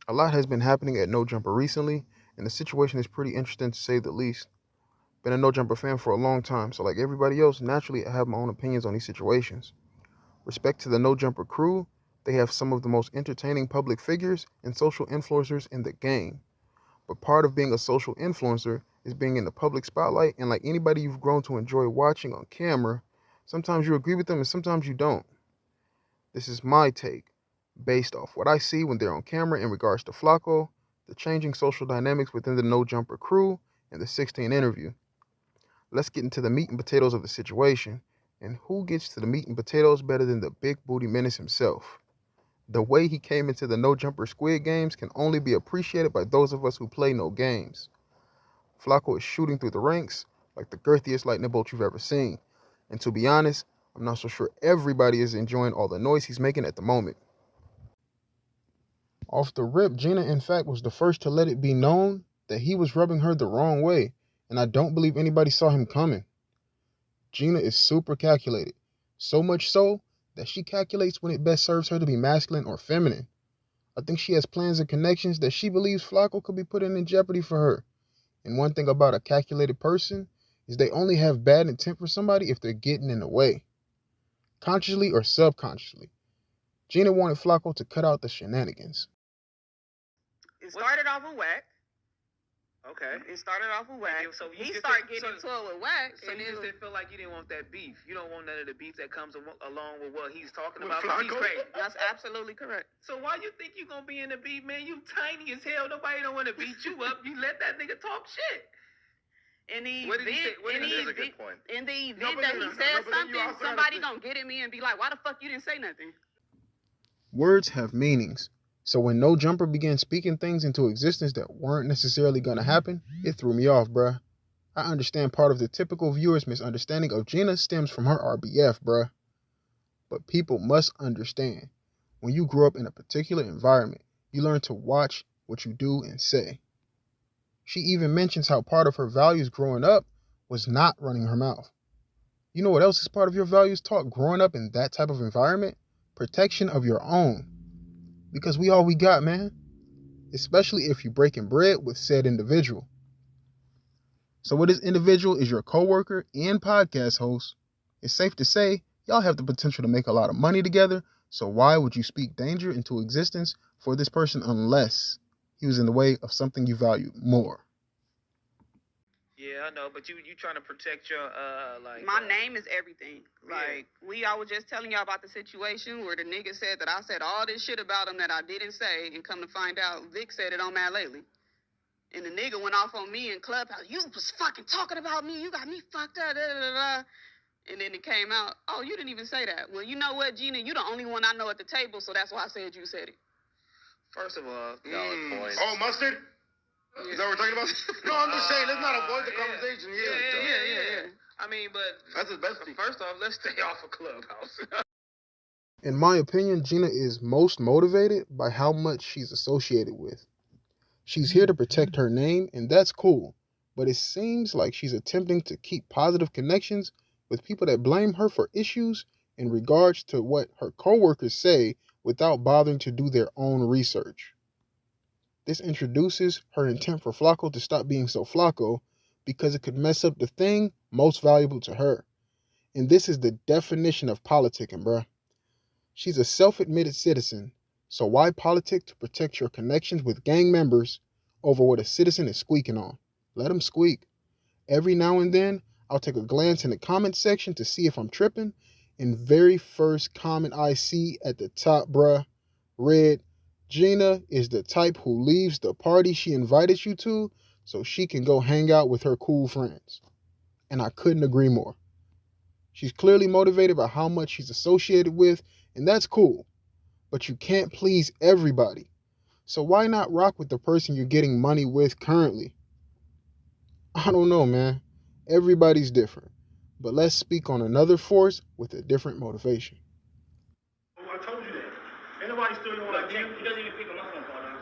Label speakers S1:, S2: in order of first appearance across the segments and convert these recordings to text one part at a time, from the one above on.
S1: A lot has been happening at No Jumper recently, and the situation is pretty interesting to say the least. Been a No Jumper fan for a long time, so like everybody else, naturally I have my own opinions on these situations. Respect to the No Jumper crew, they have some of the most entertaining public figures and social influencers in the game. But part of being a social influencer is being in the public spotlight, and like anybody you've grown to enjoy watching on camera, sometimes you agree with them and sometimes you don't. This is my take, based off what I see when they're on camera in regards to Flacco, the changing social dynamics within the No Jumper crew, and the 16 interview. Let's get into the meat and potatoes of the situation, and who gets to the meat and potatoes better than the big booty menace himself? The way he came into the No Jumper Squid Games can only be appreciated by those of us who play no games. Flacco is shooting through the ranks like the girthiest lightning bolt you've ever seen. And to be honest, I'm not so sure everybody is enjoying all the noise he's making at the moment. Off the rip, Gina in fact was the first to let it be known that he was rubbing her the wrong way, and I don't believe anybody saw him coming. Gina is super calculated, so much so that she calculates when it best serves her to be masculine or feminine. I think she has plans and connections that she believes Flacco could be putting in jeopardy for her. And one thing about a calculated person is they only have bad intent for somebody if they're getting in the way, consciously or subconsciously. Gina wanted Flacco to cut out the shenanigans.
S2: It started off with Wack.
S3: Okay.
S2: It started off with Wack.
S3: So
S2: he started getting into it with Wack.
S3: So you just didn't feel like you didn't want that beef. You don't want none of the beef that comes along with what he's talking about. He's crazy.
S2: That's absolutely correct.
S3: So why you think you gonna be in the beef, man? You tiny as hell. Nobody don't want to beat you up. You let that nigga talk shit.
S2: In the
S3: What did he say?
S2: In the event that he said something, somebody gonna get at me and be like, "Why the fuck you didn't say nothing?"
S1: Words have meanings. So when No Jumper began speaking things into existence that weren't necessarily going to happen, it threw me off, bruh. I understand part of the typical viewer's misunderstanding of Gina stems from her RBF, bruh. But people must understand, when you grow up in a particular environment, you learn to watch what you do and say. She even mentions how part of her values growing up was not running her mouth. You know what else is part of your values taught growing up in that type of environment? Protection of your own. Because we all we got, man. Especially if you're breaking bread with said individual. So what this individual is your coworker and podcast host. It's safe to say y'all have the potential to make a lot of money together. So why would you speak danger into existence for this person unless he was in the way of something you value more?
S3: Yeah, I know, but you trying to protect your
S2: My name is everything. I was just telling y'all about the situation where the nigga said that I said all this shit about him that I didn't say, and come to find out, Vic said it on Mad Lately. And the nigga went off on me in Clubhouse. You was fucking talking about me. You got me fucked up. Da, da, da, da. And then it came out, oh, you didn't even say that. Well, you know what, Gina? You the only one I know at the table, so that's why I said you said it.
S3: First of all,
S4: oh, mustard? Is that what we're talking about? No, I'm just saying, let's not avoid the conversation.
S3: Yeah. I mean, but
S4: that's his best.
S3: First off, let's stay off of Clubhouse.
S1: In my opinion, Gina is most motivated by how much she's associated with. She's here to protect her name, and that's cool. But it seems like she's attempting to keep positive connections with people that blame her for issues in regards to what her coworkers say without bothering to do their own research. This introduces her intent for Flacco to stop being so Flacco because it could mess up the thing most valuable to her. And this is the definition of politicking, bruh. She's a self-admitted citizen, so why politic to protect your connections with gang members over what a citizen is squeaking on? Let them squeak. Every now and then, I'll take a glance in the comment section to see if I'm tripping, and very first comment I see at the top, bruh, read, Gina is the type who leaves the party she invited you to so she can go hang out with her cool friends. And I couldn't agree more. She's clearly motivated by how much she's associated with, and that's cool. But you can't please everybody. So why not rock with the person you're getting money with currently? I don't know, man. Everybody's different. But let's speak on another force with a different motivation.
S4: I told you that. Ain't nobody still know what I did. He doesn't even pick on my phone call.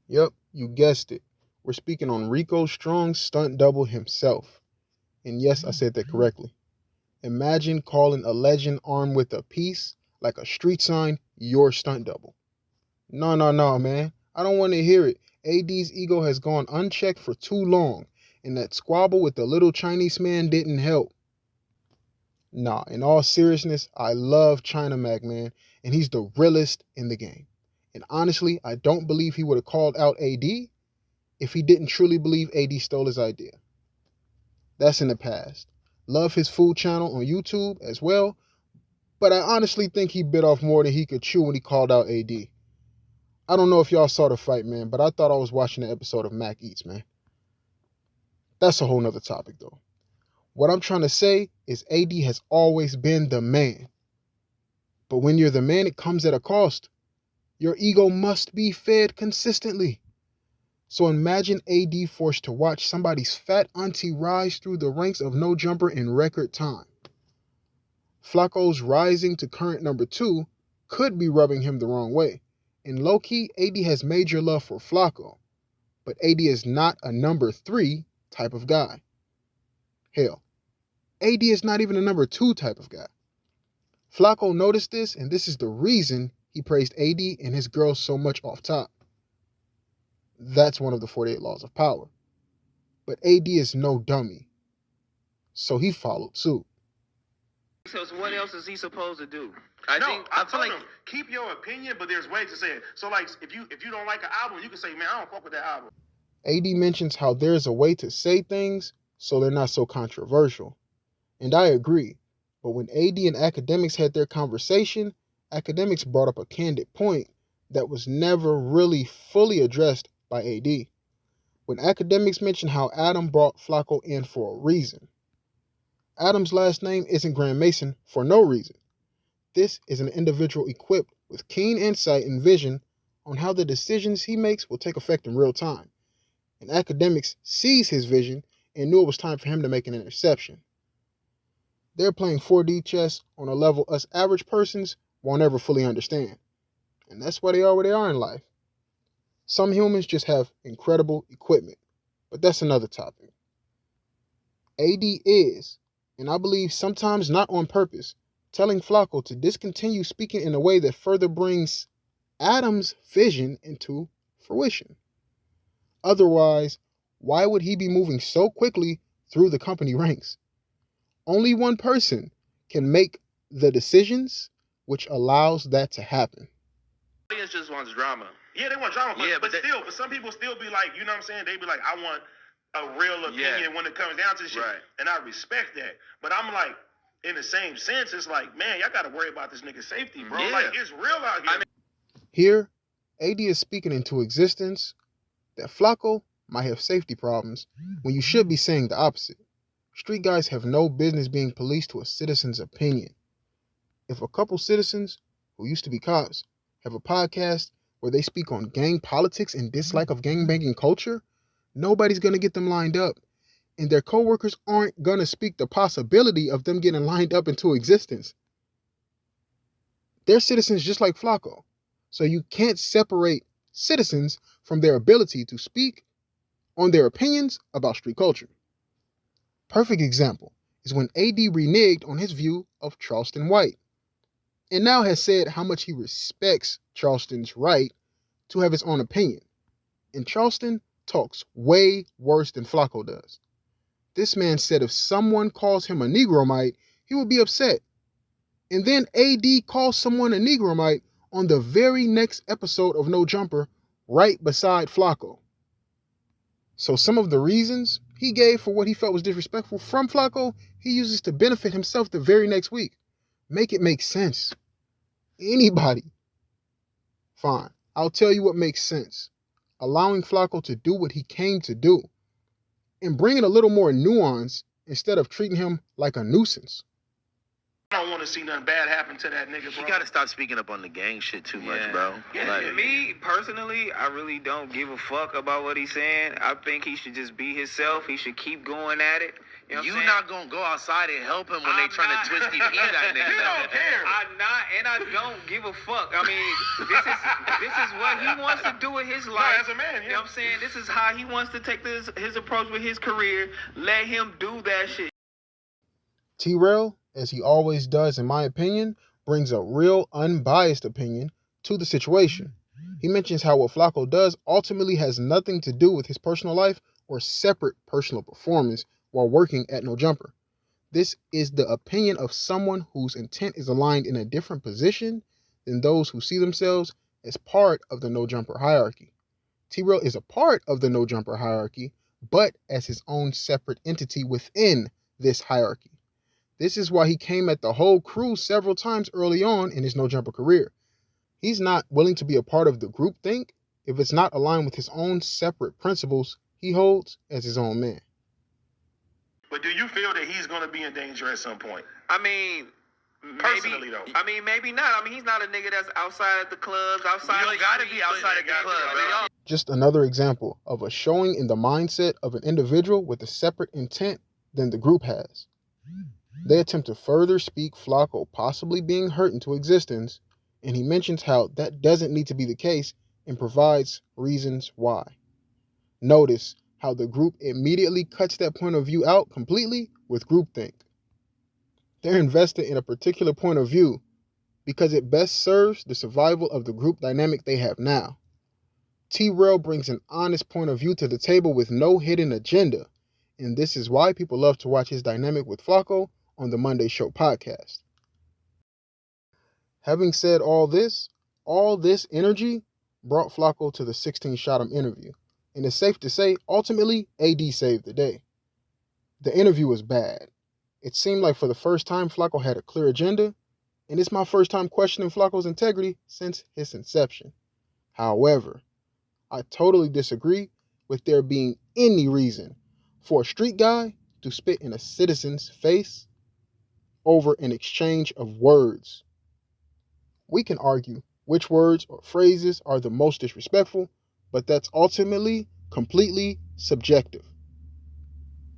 S1: Yep, you guessed it. We're speaking on Rico Strong's stunt double himself. And yes, I said that correctly. Imagine calling a legend armed with a piece, like a street sign, your stunt double. No, man. I don't want to hear it. AD's ego has gone unchecked for too long, and that squabble with the little Chinese man didn't help. Nah, in all seriousness, I love China Mac, man, and he's the realest in the game. And honestly, I don't believe he would have called out AD if he didn't truly believe AD stole his idea. That's in the past. Love his food channel on YouTube as well, but I honestly think he bit off more than he could chew when he called out AD. I don't know if y'all saw the fight, man, but I thought I was watching an episode of Mac Eats, man. That's a whole nother topic, though. What I'm trying to say is AD has always been the man. But when you're the man, it comes at a cost. Your ego must be fed consistently. So imagine AD forced to watch somebody's fat auntie rise through the ranks of No Jumper in record time. Flacco's rising to current number 2 could be rubbing him the wrong way. And low-key, AD has major love for Flacco. But AD is not a number 3 type of guy. Hell, AD is not even a number 2 type of guy. Flacco noticed this, and this is the reason he praised AD and his girls so much off top. That's one of the 48 laws of power. But AD is no dummy. So he followed suit.
S3: So what else is he supposed to do?
S4: I feel like keep your opinion, but there's ways to say it. So like if you don't like an album, you can say, man, I don't fuck with that album.
S1: AD mentions how there's a way to say things so they're not so controversial. And I agree. But when AD and Academics had their conversation, Academics brought up a candid point that was never really fully addressed by AD. When Academics mentioned how Adam brought Flacco in for a reason. Adam's last name isn't Grand Mason for no reason. This is an individual equipped with keen insight and vision on how the decisions he makes will take effect in real time. And Academics sees his vision and knew it was time for him to make an interception. They're playing 4D chess on a level us average persons won't ever fully understand. And that's why they are where they are in life. Some humans just have incredible equipment, but that's another topic. AD is, and I believe sometimes not on purpose, telling Flacco to discontinue speaking in a way that further brings Adam's vision into fruition. Otherwise, why would he be moving so quickly through the company ranks? Only one person can make the decisions which allows that to happen.
S3: Audience just wants drama.
S4: Yeah, they want drama, but
S3: but
S4: some people still be like, you know what I'm saying? They be like, I want a real opinion when it comes down to shit.
S3: Right.
S4: And I respect that. But I'm like, in the same sense, it's like, man, y'all got to worry about this nigga's safety, bro.
S3: Yeah.
S4: Like, it's real out here.
S1: Here, AD is speaking into existence that Flacco might have safety problems when you should be saying the opposite. Street guys have no business being police to a citizen's opinion. If a couple citizens who used to be cops have a podcast where they speak on gang politics and dislike of gangbanging culture, nobody's going to get them lined up. And their coworkers aren't going to speak the possibility of them getting lined up into existence. They're citizens just like Flacco. So you can't separate citizens from their ability to speak on their opinions about street culture. Perfect example is when AD reneged on his view of Charleston White, and now has said how much he respects Charleston's right to have his own opinion. And Charleston talks way worse than Flacco does. This man said if someone calls him a Negromite, he would be upset. And then AD calls someone a Negromite on the very next episode of No Jumper, right beside Flacco. So some of the reasons he gave for what he felt was disrespectful from Flacco, he uses to benefit himself the very next week. Make it make sense. Anybody. Fine. I'll tell you what makes sense. Allowing Flacco to do what he came to do. And bringing a little more nuance instead of treating him like a nuisance.
S4: I don't want to see nothing bad happen to that nigga, bro.
S5: You gotta stop speaking up on the gang shit too much, bro.
S3: Me, personally, I really don't give a fuck about what he's saying. I think he should just be himself. He should keep going at it. You know what I'm saying?
S5: Not gonna go outside and help him when they trying to twist his ear that nigga.
S4: You don't care.
S3: I'm not, and I don't give a fuck. I mean, this is what he wants to do with his life.
S4: As a man,
S3: You know what I'm saying? This is how he wants to take his approach with his career. Let him do that shit.
S1: T-Rail, as he always does in my opinion, brings a real unbiased opinion to the situation. He mentions how what Flacco does ultimately has nothing to do with his personal life or separate personal performance while working at No Jumper. This is the opinion of someone whose intent is aligned in a different position than those who see themselves as part of the No Jumper hierarchy. T-Rail is a part of the No Jumper hierarchy, but as his own separate entity within this hierarchy. This is why he came at the whole crew several times early on in his No Jumper career. He's not willing to be a part of the group think if it's not aligned with his own separate principles he holds as his own man.
S4: But do you feel that he's going to be in danger at some point?
S5: I mean,
S4: Personally, though.
S5: I mean, maybe not. I mean, he's not a nigga that's outside at the clubs, outside. You don't gotta be outside at the club, bro.
S1: Just another example of a showing in the mindset of an individual with a separate intent than the group has. They attempt to further speak Flacco possibly being hurt into existence, and he mentions how that doesn't need to be the case and provides reasons why. Notice how the group immediately cuts that point of view out completely with groupthink. They're invested in a particular point of view because it best serves the survival of the group dynamic they have now. T-Rail brings an honest point of view to the table with no hidden agenda, and this is why people love to watch his dynamic with Flacco on the Monday Show podcast. Having said all this energy brought Flacco to the 16 Shot 'em interview, and it's safe to say, ultimately, AD saved the day. The interview was bad. It seemed like for the first time, Flacco had a clear agenda, and it's my first time questioning Flacco's integrity since his inception. However, I totally disagree with there being any reason for a street guy to spit in a citizen's face over an exchange of words. We can argue which words or phrases are the most disrespectful, but that's ultimately completely subjective.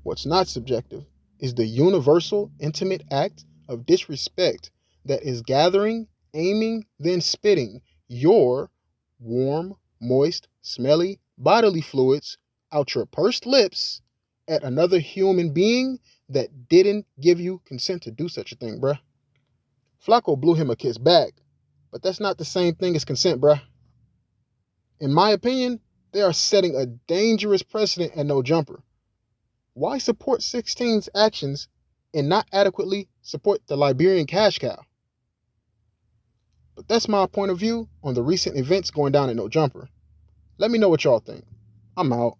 S1: What's not subjective is the universal, intimate act of disrespect that is gathering, aiming, then spitting your warm, moist, smelly bodily fluids out your pursed lips at another human being that didn't give you consent to do such a thing, bruh. Flacco blew him a kiss back, but that's not the same thing as consent, bruh. In my opinion, they are setting a dangerous precedent at No Jumper. Why support 16's actions and not adequately support the Liberian cash cow? But that's my point of view on the recent events going down at No Jumper. Let me know what y'all think. I'm out.